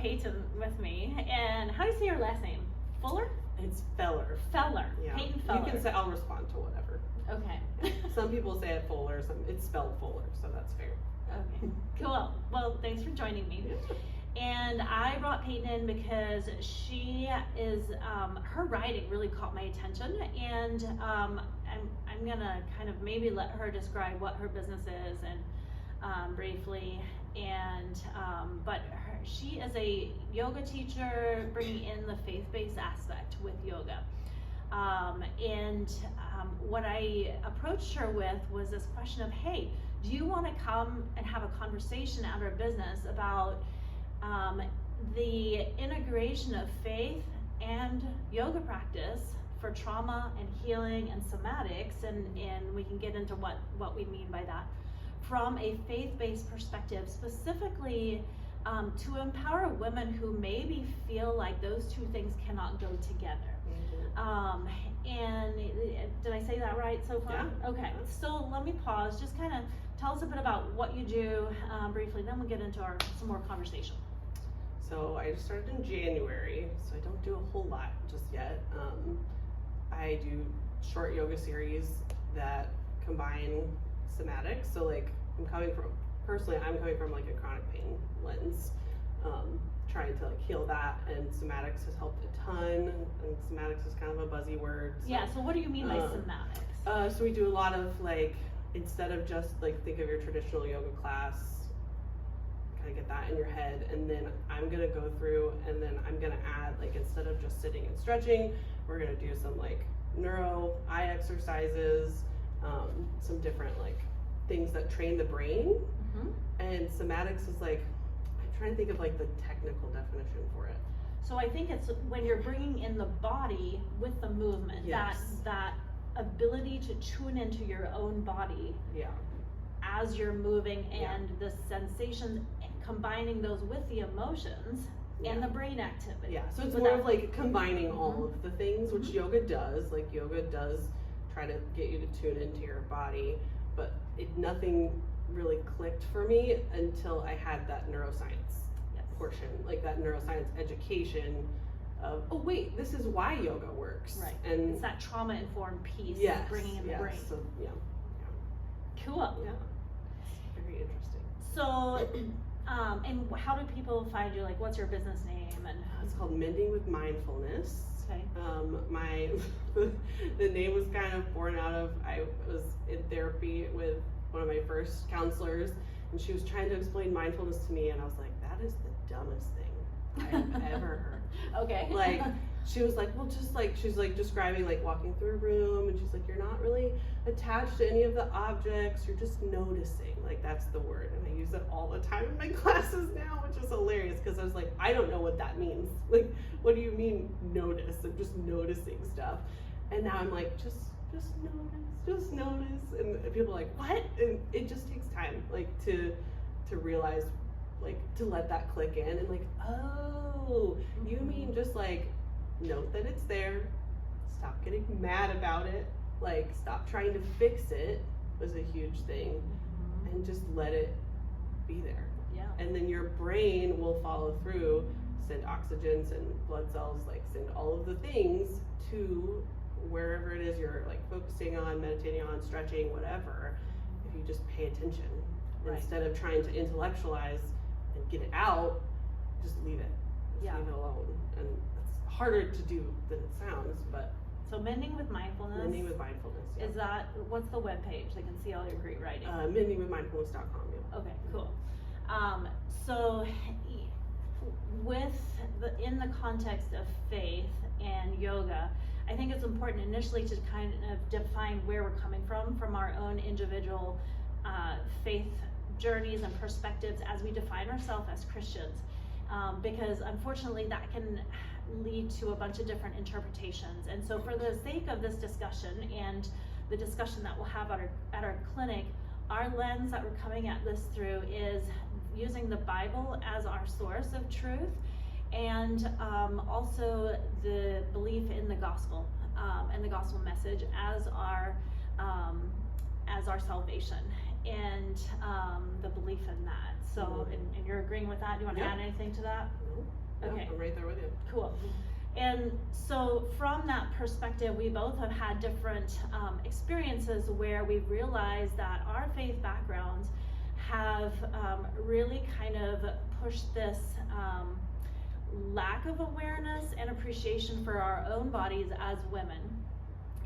Peyton with me, and how do you say your last name? Fuller? It's Feller. Feller. Yeah. Peyton Feller. You can say, I'll respond to whatever. Okay. Some people say it Fuller, it's spelled Fuller, so that's fair. Okay, cool. Well, thanks for joining me. And I brought Peyton in because she is, her writing really caught my attention, and I'm gonna kind of maybe let her describe what her business is and briefly. And but she is a yoga teacher, bringing in the faith-based aspect with yoga. What I approached her with was this question of, hey, do you want to come and have a conversation at our business about the integration of faith and yoga practice for trauma and healing and somatics, and we can get into what we mean by that from a faith-based perspective, specifically to empower women who maybe feel like those two things cannot go together. And did I say that right so far? Yeah. Okay, so let me pause, just kind of tell us a bit about what you do briefly, then we'll get into some more conversation. So I just started in January, so I don't do a whole lot just yet. I do short yoga series that combine somatics. So like I'm coming from like a chronic pain lens, trying to like heal that, and somatics has helped a ton, and somatics is kind of a buzzy word. So, yeah, so what do you mean by somatics? So we do a lot of like, instead of just like think of your traditional yoga class, kind of get that in your head, and then I'm gonna go through and then I'm gonna add, like, instead of just sitting and stretching, we're gonna do some like neuro eye exercises, some different like things that train the brain. And somatics is like, I'm trying to think of like the technical definition for it. So I think it's when you're bringing in the body with the movement, Yes. that ability to tune into your own body as you're moving, and the sensations, combining those with the emotions and the brain activity. Yeah, so it's So more that- of like combining all of the things, which yoga does. Like yoga does try to get you to tune into your body, but nothing really clicked for me until I had that neuroscience portion, like that neuroscience education of, oh wait, this is why yoga works. Right. And It's that trauma-informed piece, bringing in the brain. So Cool. yeah, very interesting. So, and how do people find you? Like, what's your business name? And It's called Mending with Mindfulness. okay. My the name was kind of born out of, I was in therapy with one of my first counselors, and she was trying to explain mindfulness to me, and I was like, that is the dumbest thing I've ever heard. Okay. Like, she was like, well, just like, she's like describing like walking through a room, and she's like, you're not really attached to any of the objects, you're just noticing. Like, that's the word, and I use it all the time in my classes now, which is hilarious, because I was like, I don't know what that means. Like, what do you mean notice? I'm just noticing stuff. And now I'm like, just notice, and people are like, what? And it just takes time, like, to realize, like, to let that click in, and like, oh, you mean just like note that it's there, stop getting mad about it, like stop trying to fix it was a huge thing, and just let it be there. Yeah. And then your brain will follow through, send oxygen, send blood cells, like send all of the things to wherever it is you're like focusing on, meditating on, stretching, whatever. If you just pay attention, instead of trying to intellectualize and get it out, just leave it. Just leave it alone. And it's harder to do than it sounds, but So Mending with Mindfulness. Mending with Mindfulness. Yeah. Is that, what's the webpage? They can see all your great writing. Mendingwithmindfulness.com. Yeah. Okay, cool. So in the context of faith and yoga, I think it's important initially to kind of define where we're coming from our own individual faith journeys and perspectives as we define ourselves as Christians. Because unfortunately that can lead to a bunch of different interpretations. And so for the sake of this discussion and the discussion that we'll have at our clinic, our lens that we're coming at this through is using the Bible as our source of truth, and also the belief in the gospel and the gospel message as our salvation. the belief in that. So, and you're agreeing with that? Do you want to add anything to that? No, Okay. I'm right there with you. Cool. And so from that perspective, we both have had different experiences where we've realized that our faith backgrounds have really kind of pushed this lack of awareness and appreciation for our own bodies as women,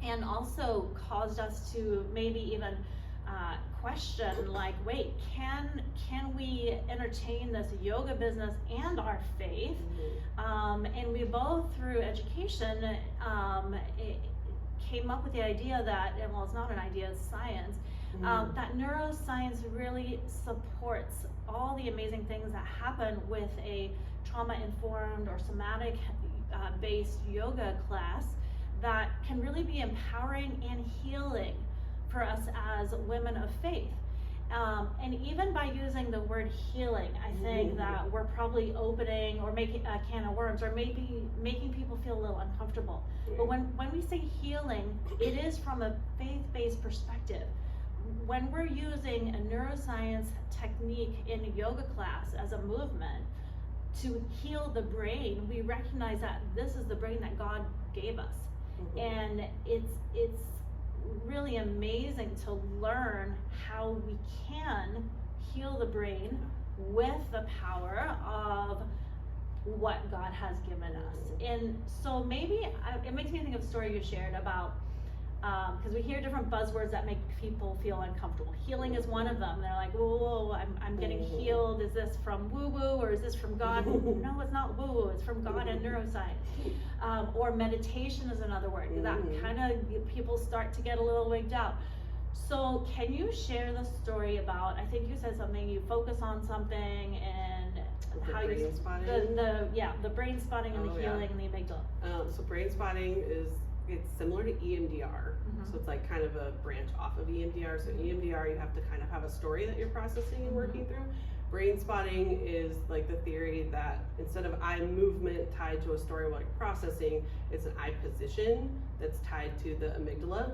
and also caused us to maybe even question, like, wait, can we entertain this yoga business and our faith? And we both, through education, came up with the idea that, and well, it's not an idea, it's science, that neuroscience really supports all the amazing things that happen with a trauma-informed or somatic based yoga class that can really be empowering and healing for us as women of faith. And even by using the word healing, I think that we're probably opening or making a can of worms, or maybe making people feel a little uncomfortable. But when we say healing, it is from a faith-based perspective. When we're using a neuroscience technique in a yoga class as a movement to heal the brain, we recognize that this is the brain that God gave us. And it's really amazing to learn how we can heal the brain with the power of what God has given us. And so maybe it makes me think of a story you shared about, because we hear different buzzwords that make people feel uncomfortable. Healing is one of them. They're like, whoa, I'm getting healed. Is this from woo-woo, or is this from God? No, it's not woo-woo. It's from God and neuroscience. Or meditation is another word that kind of people start to get a little wigged out. So can you share the story about, I think you said something, you focus on something, and how you the brain spotting and the healing and the amygdala. So brain spotting it's similar to EMDR. So it's like kind of a branch off of EMDR. So EMDR, you have to kind of have a story that you're processing and working through. Brain spotting is like the theory that instead of eye movement tied to a story like processing, it's an eye position that's tied to the amygdala,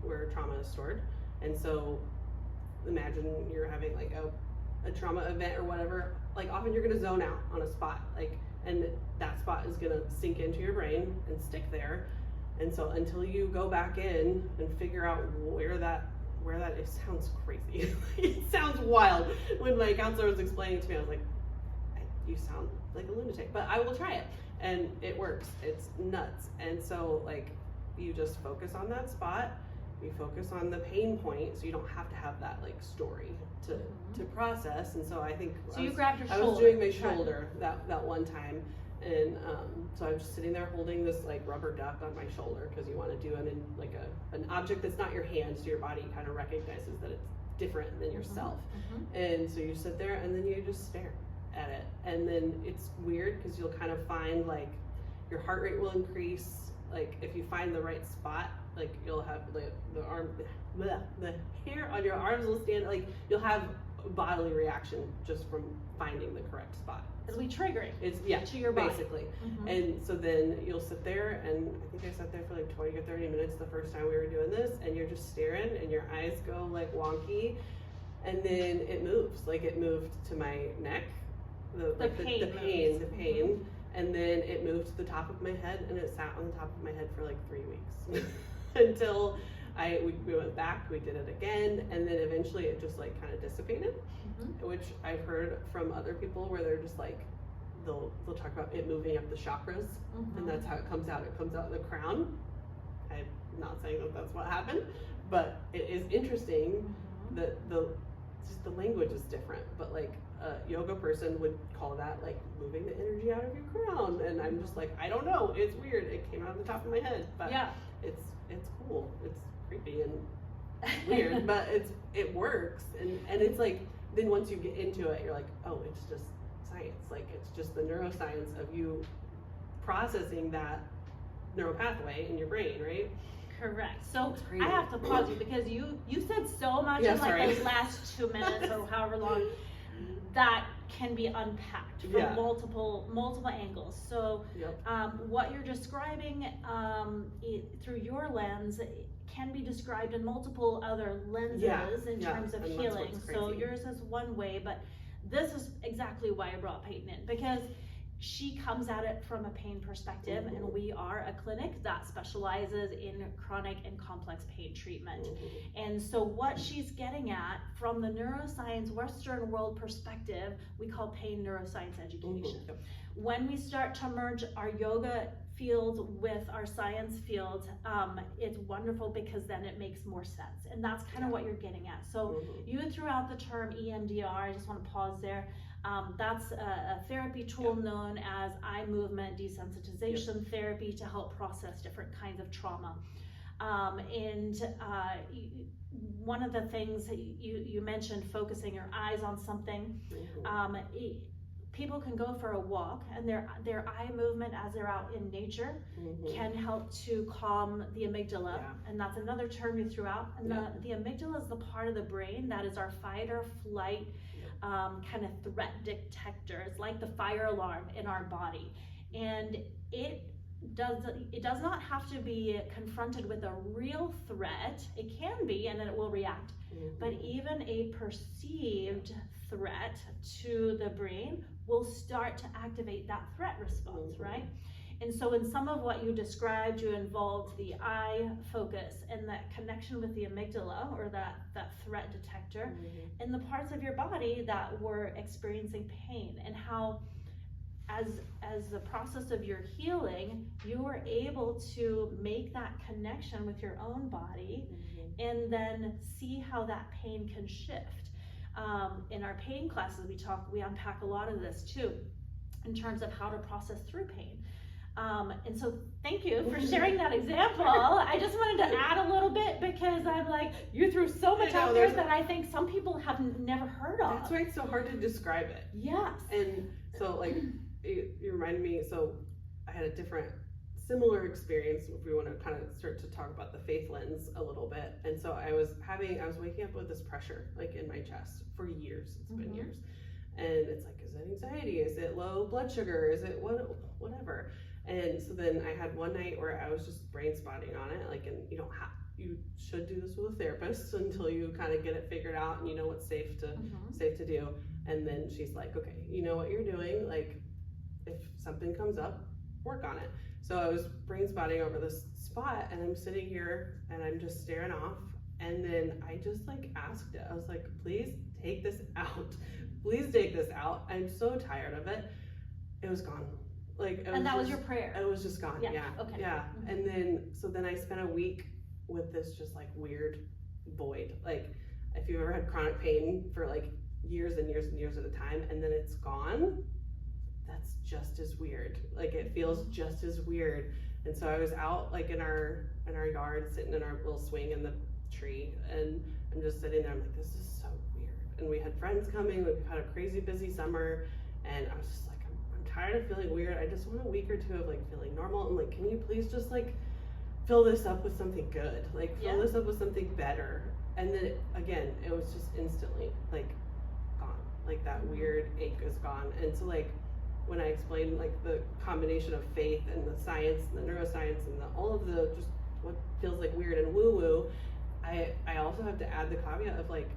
where trauma is stored. And so imagine you're having like a trauma event or whatever, like often you're gonna zone out on a spot, like, and that spot is gonna sink into your brain and stick there. And so until you go back in and figure out where that, it sounds crazy. It sounds wild. When my counselor was explaining it to me, I was like, you sound like a lunatic, but I will try it. And it works. It's nuts. And so like, you just focus on that spot, you focus on the pain point, so you don't have to have that like story to process. And so I think you grabbed your shoulder. I was doing my shoulder that one time. And so I'm just sitting there holding this like rubber duck on my shoulder, because you want to do an object that's not your hand, so your body kind of recognizes that it's different than yourself. And so you sit there and then you just stare at it, and then it's weird because you'll kind of find like your heart rate will increase. Like if you find the right spot, like you'll have the hair on your arms will stand, like you'll have a bodily reaction just from finding the correct spot. It'll be triggering. It's to your body. Basically. And so then you'll sit there, and I think I sat there for like 20 or 30 minutes the first time we were doing this, and you're just staring and your eyes go like wonky, and then it moves. Like it moved to my neck, the pain, and then it moved to the top of my head, and it sat on the top of my head for like 3 weeks until we went back, we did it again, and then eventually it just like kind of dissipated, which I've heard from other people where they're just like, they'll talk about it moving up the chakras, and that's how it comes out. It comes out of the crown. I'm not saying that that's what happened, but it is interesting that just the language is different, but like a yoga person would call that like moving the energy out of your crown, and I'm just like, I don't know, it's weird. It came out of the top of my head, but it's cool. It's creepy and weird, but it works, and it's like, then once you get into it, you're like, oh, it's just science. Like it's just the neuroscience of you processing that neural pathway in your brain, right? Correct. So I have to pause you because you said so much in like those last 2 minutes or however long that can be unpacked from Yeah. multiple angles. So Yep. what you're describing through your lens can be described in multiple other lenses in terms of and that's healing. what's So crazy. yours is one way, but this is exactly why I brought Peyton in, because she comes at it from a pain perspective, Mhm. and we are a clinic that specializes in chronic and complex pain treatment. Mhm. And so what she's getting at from the neuroscience Western world perspective, we call pain neuroscience education. Mhm. Yep. When we start to merge our yoga field with our science field, it's wonderful because then it makes more sense. And that's kind of what you're getting at. So Mhm. you threw out the term EMDR, I just want to pause there. That's a therapy tool known as eye movement desensitization therapy to help process different kinds of trauma. One of the things that you mentioned, focusing your eyes on something. Mhm. People can go for a walk, and their eye movement as they're out in nature Mhm. can help to calm the amygdala, and that's another term you threw out. And the amygdala is the part of the brain that is our fight or flight kind of threat detector. It's like the fire alarm in our body, and it does not have to be confronted with a real threat. It can be, and then it will react. Mhm. But even a perceived threat to the brain will start to activate that threat response, Mhm. right? And so in some of what you described, you involved the eye focus and that connection with the amygdala, or that threat detector, Mhm. in the parts of your body that were experiencing pain, and how as the process of your healing, you were able to make that connection with your own body, Mhm. and then see how that pain can shift. In our pain classes, we unpack a lot of this too, in terms of how to process through pain. And so thank you for sharing that example. I just wanted to add a little bit, because I'm like, you threw so much out there that I think some people have never heard of. That's why it's so hard to describe it. Yes. And so like, you reminded me, so I had a similar experience, if we want to kind of start to talk about the faith lens a little bit. And so I was waking up with this pressure like in my chest for years. It's been years. And it's like, is it anxiety? Is it low blood sugar? Is it whatever? And so then I had one night where I was just brain spotting on it, like, and you should do this with a therapist until you kind of get it figured out and you know what's safe to do. And then she's like, okay, you know what you're doing, like, if something comes up, work on it. So I was brain spotting over this spot, and I'm sitting here and I'm just staring off, and then I just like asked it. I was like, please take this out. Please take this out. I'm so tired of it. It was gone. Like, and that was your prayer. It was just gone. Yeah. Okay. Yeah. And then I spent a week with this just like weird void. Like, if you've ever had chronic pain for like years and years and years at a time, and then it's gone, that's just as weird. Like, it feels just as weird. And so I was out like in our yard, sitting in our little swing in the tree, and I'm just sitting there. I'm like, this is so weird. And we had friends coming. We've had a crazy busy summer, and I was just like, I'm tired of feeling weird. I just want a week or two of like feeling normal. And like, can you please just like fill this up with something good? Like, fill this up with something better. And then it was just instantly like gone. Like, that weird ache is gone. And so like, when I explained like the combination of faith and the science and the neuroscience and all of the just what feels like weird and woo woo, I also have to add the caveat of like,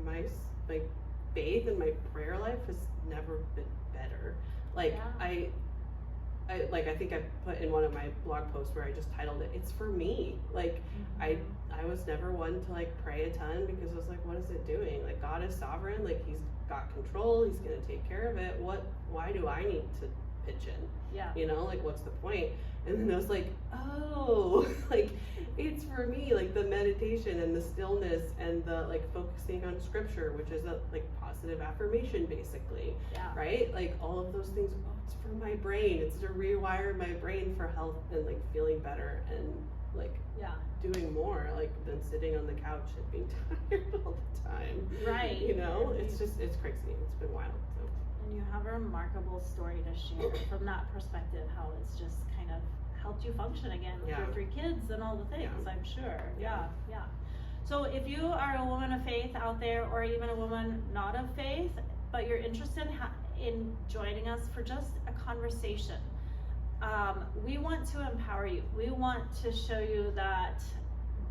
my faith and my prayer life has never been better. Like, I think I put in one of my blog posts where I just titled it, "It's for me." Like, I was never one to like pray a ton, because I was like, what is it doing? Like, God is sovereign. Like, he's got control. He's going to take care of it. Why do I need to pitch in? Yeah. You know, like, what's the point? And then I was like, oh, like, it's for me. Like, the meditation and the stillness and the like focusing on scripture, which is a like positive affirmation basically. Yeah. Right? Like, all of those things, it's for my brain. It's to rewire my brain for health and like feeling better and like doing more, like, than sitting on the couch and being tired all the time. Right. You know, it's crazy. It's been wild. So. And you have a remarkable story to share from that perspective, how it's just kind of helped you function again with your 3 kids and all the things, I'm sure. Yeah. So if you are a woman of faith out there, or even a woman not of faith, but you're interested in joining us for just a conversation. We want to empower you. We want to show you that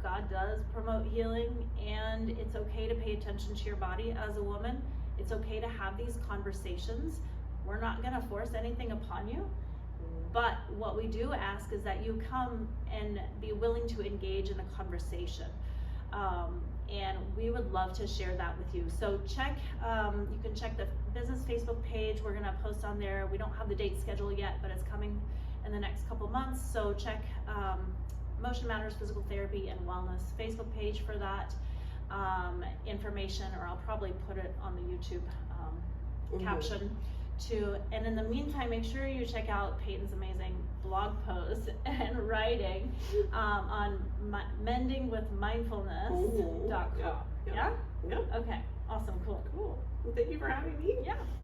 God does promote healing, and it's okay to pay attention to your body as a woman. It's okay to have these conversations. We're not going to force anything upon you, but what we do ask is that you come and be willing to engage in a conversation. And we would love to share that with you. So you can check the business Facebook page. We're gonna post on there. We don't have the date schedule yet, but it's coming in the next couple months. So check Motion Matters Physical Therapy and Wellness Facebook page for that information, or I'll probably put it on the YouTube caption too. And in the meantime, make sure you check out Peyton's amazing blog posts and writing on mendingwithmindfulness.com. Yeah. Okay, awesome, cool. Well, thank you for having me. Yeah.